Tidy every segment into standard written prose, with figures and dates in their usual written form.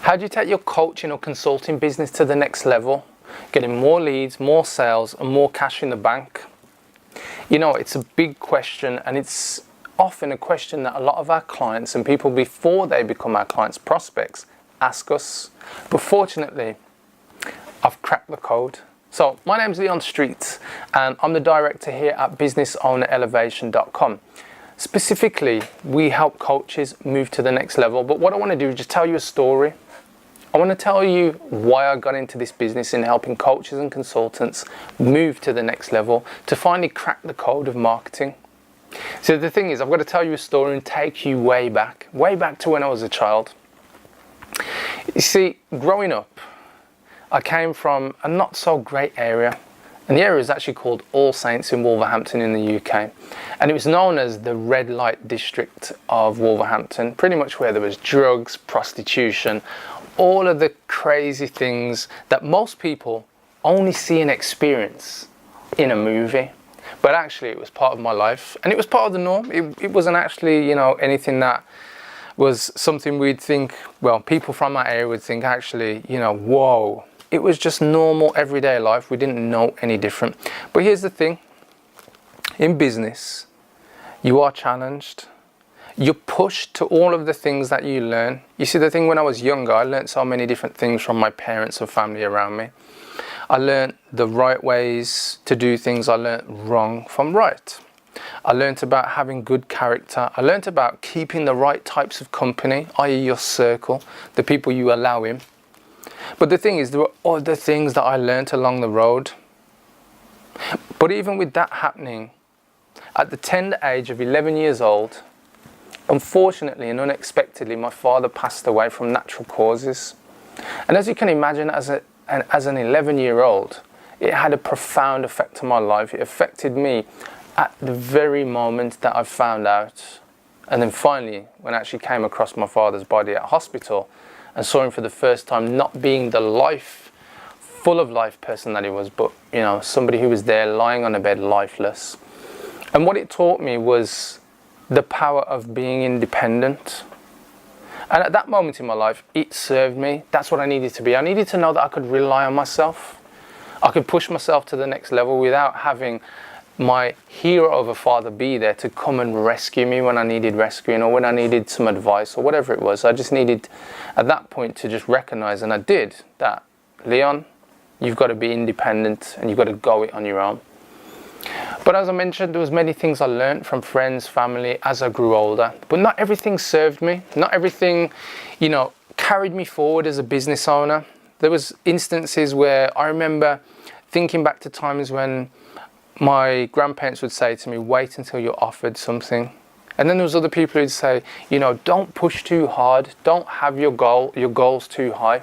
How do you take your coaching or consulting business to the next level? Getting more leads, more sales, and more cash in the bank? You know, it's a big question, and it's often a question that a lot of our clients and people before they become our clients' prospects ask us. But fortunately, I've cracked the code. So my name's Streete, and I'm the director here at businessownerelevation.com. Specifically, we help coaches move to the next level. But what I want to do is just tell you a story. I want to tell you why I got into this business in helping coaches and consultants move to the next level to finally crack the code of marketing. So the thing is, I've got to tell you a story and take you way back to when I was a child. You see, growing up, I came from a not so great area, and the area is actually called All Saints in Wolverhampton in the UK, and it was known as the red light district of Wolverhampton, pretty much where there was drugs, prostitution, all of the crazy things that most people only see and experience in a movie. But actually it was part of my life, and it was part of the norm. It wasn't actually, you know, anything that was something we'd think, well, people from our area would think actually, you know, whoa. It was just normal everyday life. We didn't know any different. But here's the thing. In business, you are challenged. You're pushed to all of the things that you learn. You see, the thing, when I was younger, I learned so many different things from my parents and family around me. I learned the right ways to do things. I learned wrong from right. I learned about having good character. I learned about keeping the right types of company, i.e. your circle, the people you allow in. But the thing is, there were other things that I learned along the road. But even with that happening, at the tender age of 11 years old, unfortunately and unexpectedly, my father passed away from natural causes. And as you can imagine, as an 11-year-old, it had a profound effect on my life. It affected me at the very moment that I found out. And then finally, when I actually came across my father's body at hospital and saw him for the first time, not being the full of life person that he was, but, you know, somebody who was there lying on a bed lifeless. And what it taught me was the power of being independent. And at that moment in my life, it served me. That's what I needed to be. I needed to know that I could rely on myself. I could push myself to the next level without having my hero of a father be there to come and rescue me when I needed rescuing, or when I needed some advice, or whatever it was. I just needed, at that point, to just recognize, and I did, that, Leon, you've got to be independent and you've got to go it on your own. But as I mentioned, there was many things I learned from friends, family, as I grew older. But not everything served me. Not everything, you know, carried me forward as a business owner. There was instances where I remember thinking back to times when my grandparents would say to me, wait until you're offered something. And then there was other people who'd say, you know, don't push too hard. Don't have your goals too high.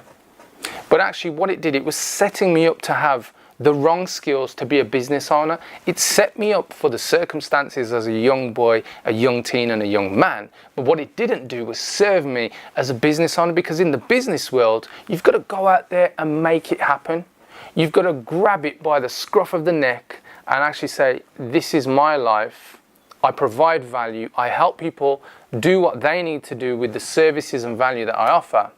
But actually what it did, it was setting me up to have the wrong skills to be a business owner. It set me up for the circumstances as a young boy, a young teen, and a young man. But what it didn't do was serve me as a business owner, because in the business world, you've got to go out there and make it happen. You've got to grab it by the scruff of the neck and actually say, this is my life. I provide value. I help people do what they need to do with the services and value that I offer.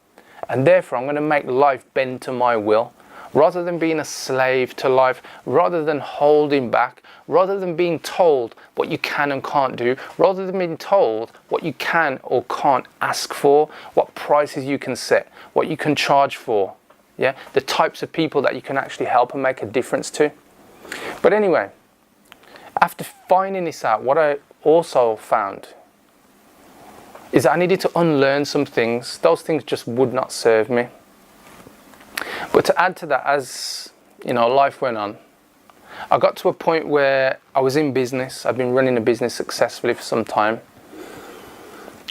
And therefore, I'm going to make life bend to my will. Rather than being a slave to life, rather than holding back, rather than being told what you can and can't do, rather than being told what you can or can't ask for, what prices you can set, what you can charge for, yeah, the types of people that you can actually help and make a difference to. But anyway, after finding this out, what I also found is that I needed to unlearn some things. Those things just would not serve me. But to add to that, as you know, life went on, I got to a point where I was in business. I've been running a business successfully for some time,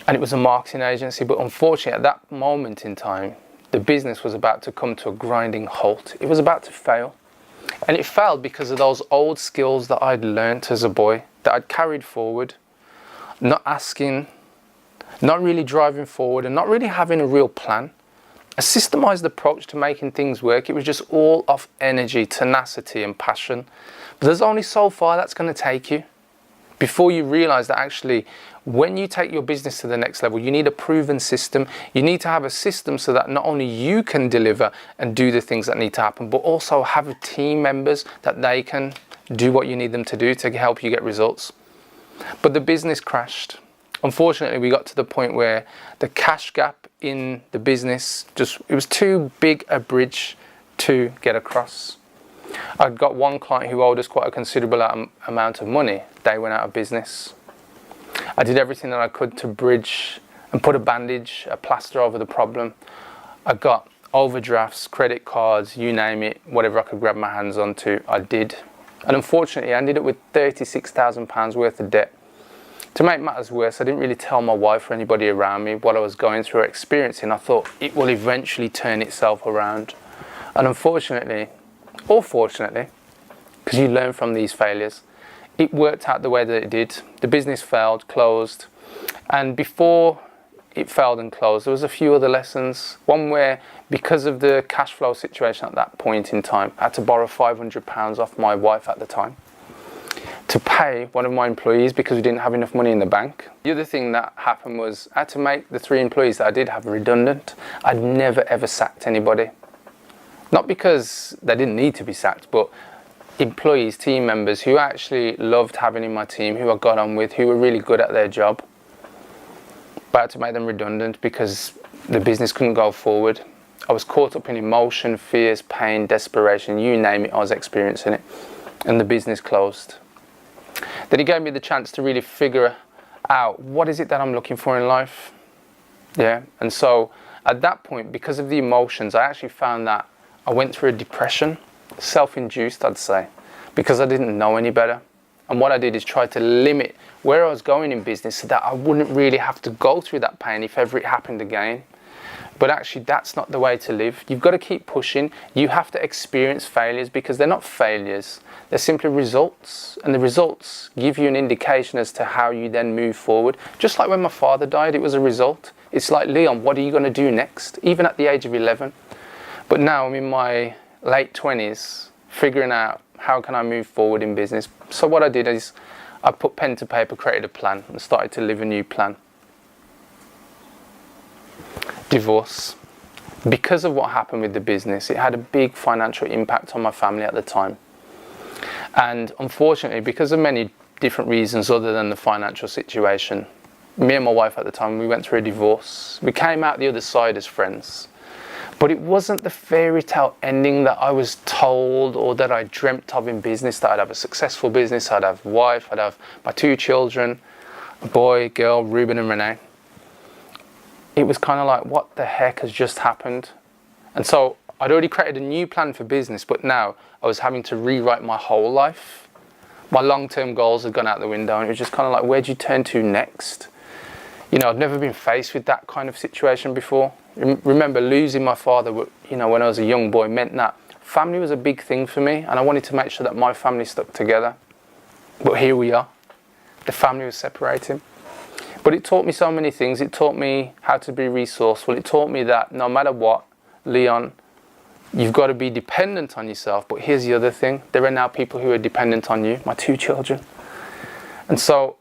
and it was a marketing agency. But unfortunately, at that moment in time, the business was about to come to a grinding halt. It was about to fail, and it failed because of those old skills that I'd learnt as a boy, that I'd carried forward, not asking, not really driving forward, and not really having a real plan. A systemized approach to making things work. It was just all off energy, tenacity, and passion. But there's only so far that's going to take you, before you realize that actually when you take your business to the next level, you need a proven system. You need to have a system so that not only you can deliver and do the things that need to happen, but also have team members that they can do what you need them to do to help you get results. But the business crashed. Unfortunately, we got to the point where the cash gap in the business it was too big a bridge to get across. I'd got one client who owed us quite a considerable amount of money. They went out of business. I did everything that I could to bridge and put a bandage, a plaster over the problem. I got overdrafts, credit cards, you name it, whatever I could grab my hands onto, I did. And unfortunately, I ended up with £36,000 worth of debt. To make matters worse, I didn't really tell my wife or anybody around me what I was going through or experiencing. I thought it will eventually turn itself around. And unfortunately, or fortunately, because you learn from these failures, it worked out the way that it did. The business failed, closed, and before it failed and closed, there was a few other lessons. One where, because of the cash flow situation at that point in time, I had to borrow £500 off my wife at the time to pay one of my employees because we didn't have enough money in the bank. The other thing that happened was I had to make the 3 employees that I did have redundant. I'd never ever sacked anybody. Not because they didn't need to be sacked, but employees, team members who I actually loved having in my team, who I got on with, who were really good at their job. But I had to make them redundant because the business couldn't go forward. I was caught up in emotion, fears, pain, desperation, you name it, I was experiencing it. And the business closed. Then it gave me the chance to really figure out, what is it that I'm looking for in life? Yeah, and so at that point, because of the emotions, I actually found that I went through a depression, self-induced I'd say, because I didn't know any better. And what I did is try to limit where I was going in business so that I wouldn't really have to go through that pain if ever it happened again. But actually that's not the way to live. You've got to keep pushing. You have to experience failures because they're not failures. They're simply results. And the results give you an indication as to how you then move forward. Just like when my father died, it was a result. It's like, Leon, what are you going to do next? Even at the age of 11. But now I'm in my late 20s, figuring out how can I move forward in business. So what I did is I put pen to paper, created a plan and started to live a new plan. Divorce. Because of what happened with the business, it had a big financial impact on my family at the time. And unfortunately, because of many different reasons other than the financial situation, me and my wife at the time, we went through a divorce. We came out the other side as friends. But it wasn't the fairy tale ending that I was told or that I dreamt of in business, that I'd have a successful business, I'd have a wife, I'd have my 2 children, a boy, girl, Ruben and Renee. It was kind of like, what the heck has just happened? And so I'd already created a new plan for business, but now I was having to rewrite my whole life. My long-term goals had gone out the window, and it was just kind of like, where do you turn to next? You know, I'd never been faced with that kind of situation before. Remember losing my father, you know, when I was a young boy, meant that family was a big thing for me, and I wanted to make sure that my family stuck together. But here we are. The family was separating. But it taught me so many things. It taught me how to be resourceful. It taught me that no matter what, Leon, you've got to be dependent on yourself. But here's the other thing. There are now people who are dependent on you, my 2 children. And so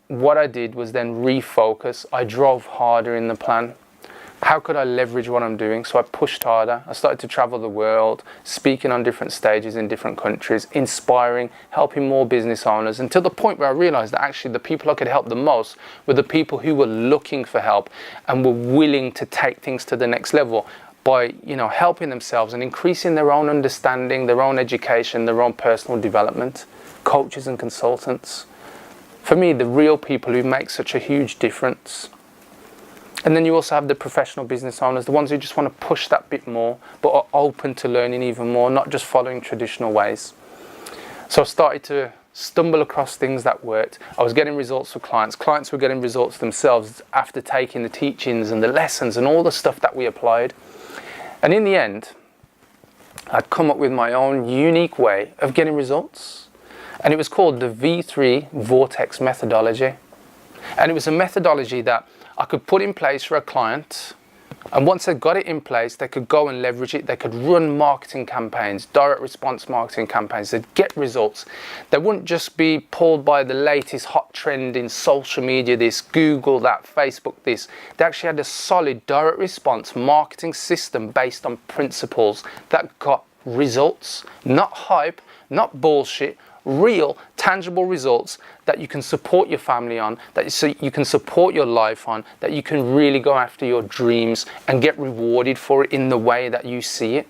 what I did was then refocus. I drove harder in the plan. How could I leverage what I'm doing? So I pushed harder. I started to travel the world, speaking on different stages in different countries, inspiring, helping more business owners, until the point where I realized that actually the people I could help the most were the people who were looking for help and were willing to take things to the next level by, you know, helping themselves and increasing their own understanding, their own education, their own personal development. Coaches and consultants. For me, the real people who make such a huge difference. And then you also have the professional business owners, the ones who just want to push that bit more, but are open to learning even more, not just following traditional ways. So I started to stumble across things that worked. I was getting results for clients. Clients were getting results themselves after taking the teachings and the lessons and all the stuff that we applied. And in the end, I'd come up with my own unique way of getting results. And it was called the V3 Vortex methodology. And it was a methodology that I could put in place for a client And once they got it in place, they could go and leverage it. They could run marketing campaigns, direct response marketing campaigns. They'd get results. They wouldn't just be pulled by the latest hot trend in social media, this, Google that, Facebook this. They actually had a solid direct response marketing system based on principles that got results, not hype, not bullshit, real tangible results that you can support your family on, that so you can support your life on, that you can really go after your dreams and get rewarded for it in the way that you see it.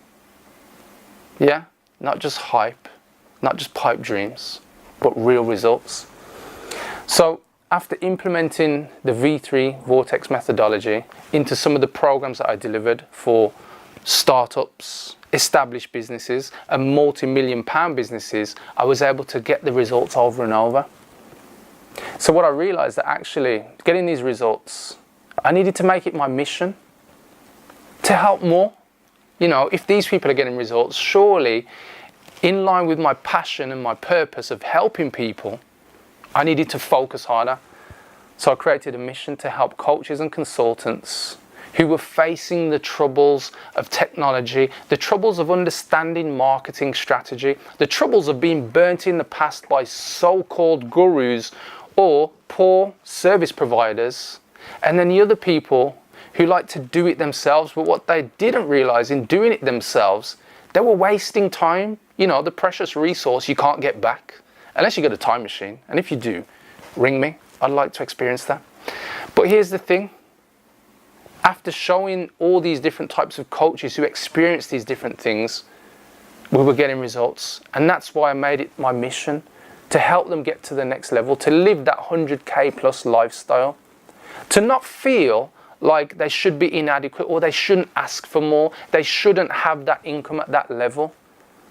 Yeah, not just hype, not just pipe dreams, but real results. So after implementing the V3 Vortex methodology into some of the programs that I delivered for startups, established businesses and multi-million-pound businesses, I was able to get the results over and over. So what I realized that actually getting these results, I needed to make it my mission to help more. You know, if these people are getting results, surely in line with my passion and my purpose of helping people, I needed to focus harder. So I created a mission to help coaches and consultants who were facing the troubles of technology, the troubles of understanding marketing strategy, the troubles of being burnt in the past by so-called gurus or poor service providers, and then the other people who like to do it themselves, but what they didn't realize in doing it themselves, they were wasting time, you know, the precious resource you can't get back, unless you got a time machine. And if you do, ring me, I'd like to experience that. But here's the thing. After showing all these different types of coaches who experience these different things, we were getting results. And that's why I made it my mission to help them get to the next level, to live that 100K plus lifestyle, to not feel like they should be inadequate or they shouldn't ask for more. They shouldn't have that income at that level.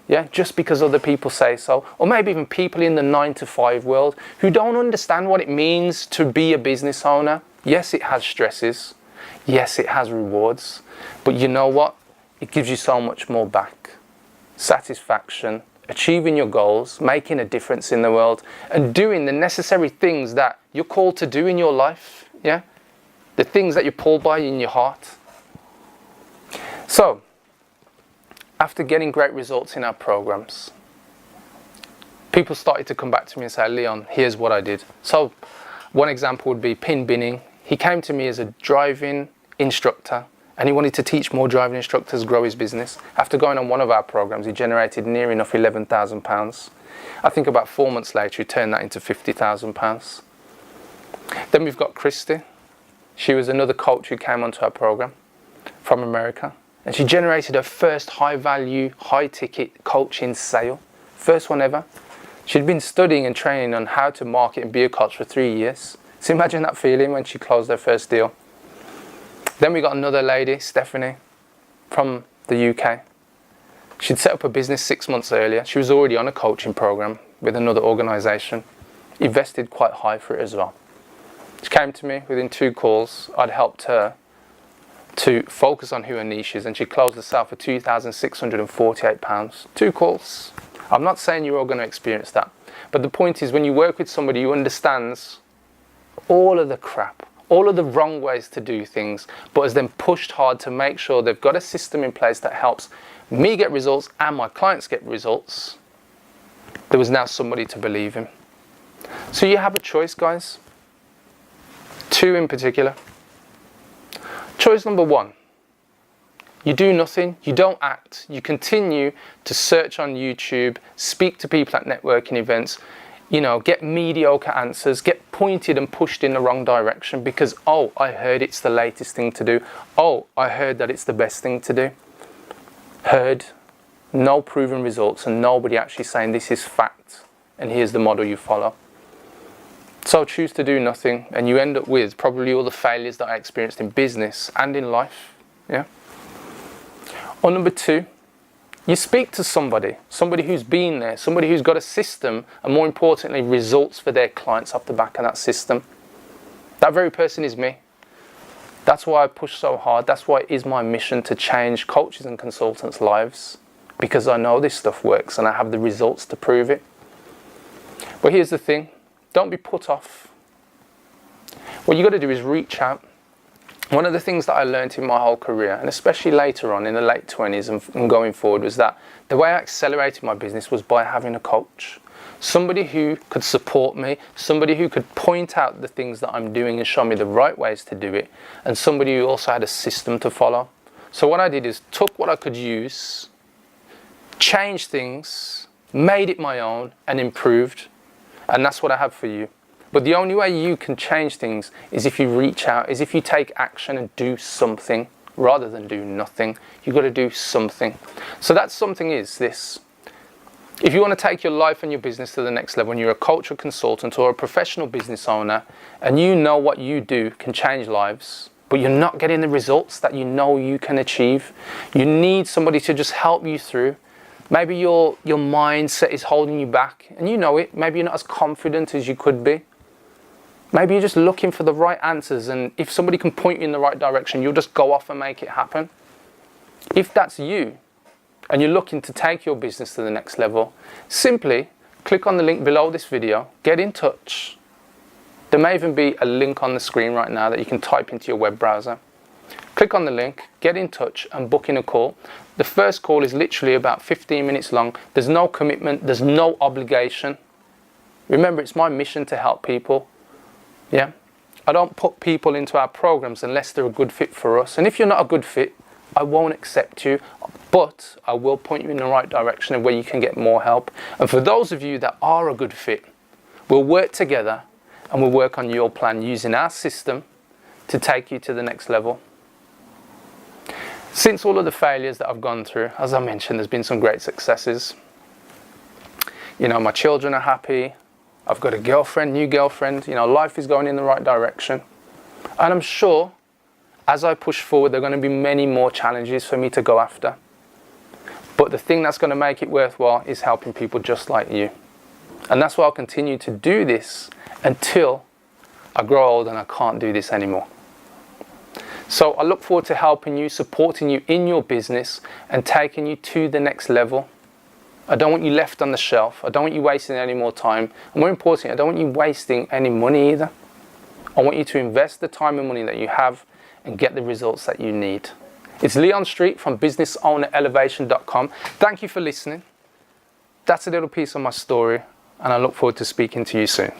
Yeah, just because other people say so. Or maybe even people in the 9-to-5 world who don't understand what it means to be a business owner. Yes, it has stresses. Yes, it has rewards, but you know what? It gives you so much more back. Satisfaction, achieving your goals, making a difference in the world, and doing the necessary things that you're called to do in your life. Yeah, the things that you're pulled by in your heart. So, after getting great results in our programs, people started to come back to me and say, Leon, here's what I did. So, one example would be pin binning. He came to me as a driving instructor and he wanted to teach more driving instructors grow his business. After going on one of our programs, he generated near enough £11,000. I think about 4 months later, he turned that into £50,000. Then we've got Christy. She was another coach who came onto our program from America. And she generated her first high-value, high-ticket coaching sale. First one ever. She'd been studying and training on how to market and be a coach for 3 years. So imagine that feeling when she closed her first deal. Then we got another lady, Stephanie, from the UK. She'd set up a business 6 months earlier. She was already on a coaching program with another organisation. Invested quite high for it as well. She came to me within 2 calls. I'd helped her to focus on who her niche is, and she closed the sale for £2,648. 2 calls. I'm not saying you're all going to experience that, but the point is when you work with somebody who understands all of the crap, all of the wrong ways to do things, but has then pushed hard to make sure they've got a system in place that helps me get results and my clients get results, there was now somebody to believe in. So you have a choice, guys. 2 in particular. Choice number 1. You do nothing, you don't act, you continue to search on YouTube, speak to people at networking events, you know, get mediocre answers, get pointed and pushed in the wrong direction because, oh, I heard it's the latest thing to do. Oh, I heard that it's the best thing to do. Heard, no proven results and nobody actually saying this is fact and here's the model you follow. So choose to do nothing and you end up with probably all the failures that I experienced in business and in life. Yeah. Or number 2, you speak to somebody who's been there, somebody who's got a system and more importantly results for their clients off the back of that system. That very person is me. That's why I push so hard. That's why it is my mission to change coaches and consultants' lives, because I know this stuff works and I have the results to prove it. But here's the thing. Don't be put off. What you got to do is reach out. One of the things that I learned in my whole career, and especially later on in the late 20s and going forward, was that the way I accelerated my business was by having a coach. Somebody who could support me, somebody who could point out the things that I'm doing and show me the right ways to do it, and somebody who also had a system to follow. So what I did is took what I could use, changed things, made it my own, and improved. And that's what I have for you. But the only way you can change things is if you reach out, is if you take action and do something rather than do nothing. You've got to do something. So that something is this. If you want to take your life and your business to the next level, and you're a coach or consultant or a professional business owner, and you know what you do can change lives, but you're not getting the results that you know you can achieve, you need somebody to just help you through. Maybe your mindset is holding you back, and you know it. Maybe you're not as confident as you could be. Maybe you're just looking for the right answers, and if somebody can point you in the right direction, you'll just go off and make it happen. If that's you, and you're looking to take your business to the next level, simply click on the link below this video, get in touch. There may even be a link on the screen right now that you can type into your web browser. Click on the link, get in touch, and book in a call. The first call is literally about 15 minutes long. There's no commitment, there's no obligation. Remember, it's my mission to help people. Yeah, I don't put people into our programs unless they're a good fit for us. And if you're not a good fit, I won't accept you, but I will point you in the right direction of where you can get more help. And for those of you that are a good fit, we'll work together and we'll work on your plan using our system to take you to the next level. Since all of the failures that I've gone through, as I mentioned, there's been some great successes. You know, my children are happy. I've got a girlfriend, new girlfriend. You know, life is going in the right direction. And I'm sure as I push forward, there are going to be many more challenges for me to go after. But the thing that's going to make it worthwhile is helping people just like you. And that's why I'll continue to do this until I grow old and I can't do this anymore. So I look forward to helping you, supporting you in your business and taking you to the next level. I don't want you left on the shelf. I don't want you wasting any more time. And more importantly, I don't want you wasting any money either. I want you to invest the time and money that you have and get the results that you need. It's Leon Streete from businessownerelevation.com. Thank you for listening. That's a little piece of my story, and I look forward to speaking to you soon.